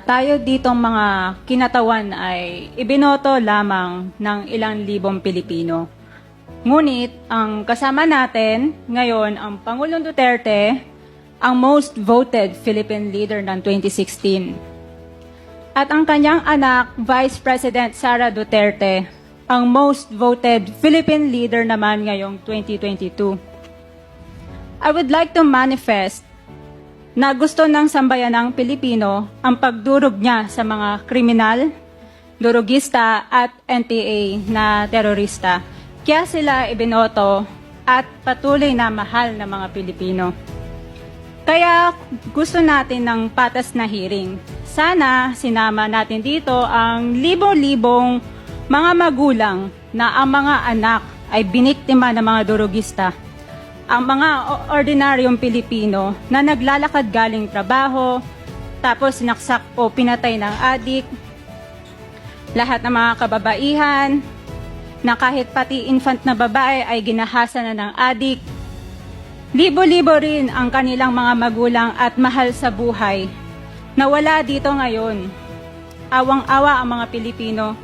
Tayo ditong mga kinatawan ay ibinoto lamang ng ilang libong Pilipino. Ngunit ang kasama natin ngayon ang Pangulong Duterte, ang most voted Philippine leader ng 2016. At ang kanyang anak, Vice President Sara Duterte, ang most voted Philippine leader naman ngayong 2022. I would like to manifest na gusto ng sambayanang Pilipino ang pagdurog niya sa mga kriminal, durugista at NPA na terorista. Kaya sila ibinoto at patuloy na mahal ng mga Pilipino. Kaya gusto natin ng patas na hearing. Sana sinama natin dito ang libo-libong mga magulang na ang mga anak ay biniktima ng mga durugista. Ang mga ordinaryong Pilipino na naglalakad galing trabaho, tapos sinaksak o pinatay ng adik, lahat ng mga kababaihan, na kahit pati infant na babae ay ginahasa na ng adik. Libo-libo rin ang kanilang mga magulang at mahal sa buhay na wala dito ngayon. Awang-awa ang mga Pilipino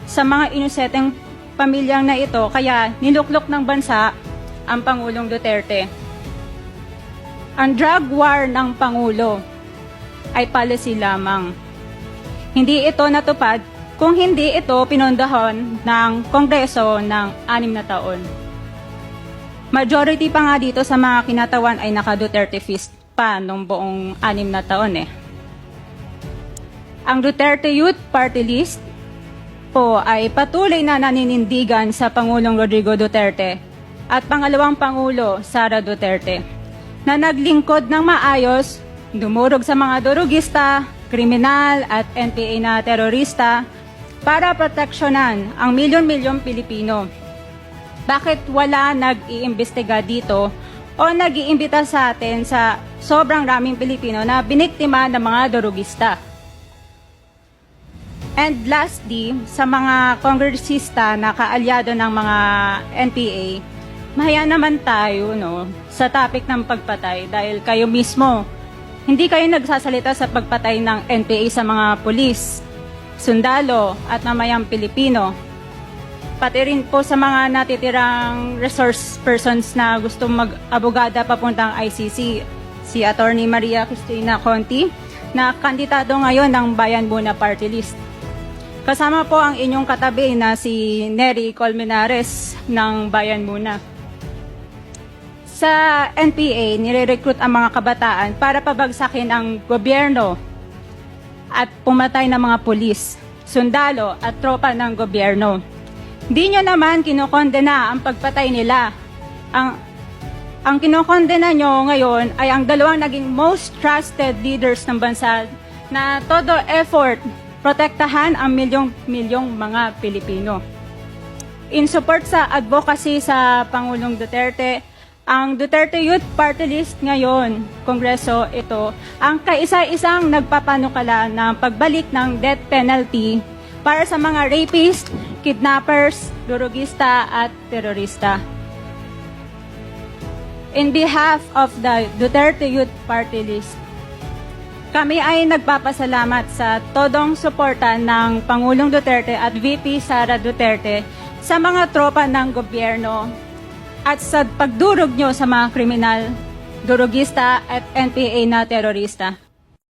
sa mga inosenteng pamilyang na ito, kaya niluklok ng bansa ang Pangulong Duterte. Ang drug war ng Pangulo ay policy lamang. Hindi ito natupad kung hindi ito pinondohan ng Kongreso ng 6 na taon. Majority pa nga dito sa mga kinatawan ay naka-Duterte fist pa nung buong 6 na taon eh. Ang Duterte Youth Party List po ay patuloy na naninindigan sa Pangulong Rodrigo Duterte at pangalawang Pangulo, Sara Duterte, na naglingkod ng maayos, dumurog sa mga durugista, kriminal at NPA na terorista para proteksyonan ang milyon-milyong Pilipino. Bakit wala nag-iimbestiga dito o nag-iimbita sa atin sa sobrang raming Pilipino na biniktima ng mga durugista? And lastly, sa mga kongresista na kaalyado ng mga NPA, mahaya naman tayo sa topic ng pagpatay dahil kayo mismo, hindi kayo nagsasalita sa pagpatay ng NPA sa mga pulis, sundalo at mamayang Pilipino. Pati rin po sa mga natitirang resource persons na gusto mag-abogada papuntang ICC, si Attorney Maria Cristina Conti, na kandidato ngayon ng Bayan Muna Party List. Kasama po ang inyong katabi na si Nery Colmenares ng Bayan Muna. Sa NPA, nire-recruit ang mga kabataan para pabagsakin ang gobyerno at pumatay ng mga pulis, sundalo at tropa ng gobyerno. Di nyo naman kinokondena ang pagpatay nila. Ang kinokondena nyo ngayon ay ang dalawang naging most trusted leaders ng bansa na todo effort protektahan ang milyong-milyong mga Pilipino. In support sa advocacy sa Pangulong Duterte, ang Duterte Youth Party List ngayon, Kongreso ito, ang kaisa-isang nagpapanukala ng pagbalik ng death penalty para sa mga rapist, kidnappers, durugista at terorista. In behalf of the Duterte Youth Party List, kami ay nagpapasalamat sa todong suporta ng Pangulong Duterte at VP Sara Duterte sa mga tropa ng gobyerno at sa pagdurog nyo sa mga kriminal, durugista at NPA na terorista.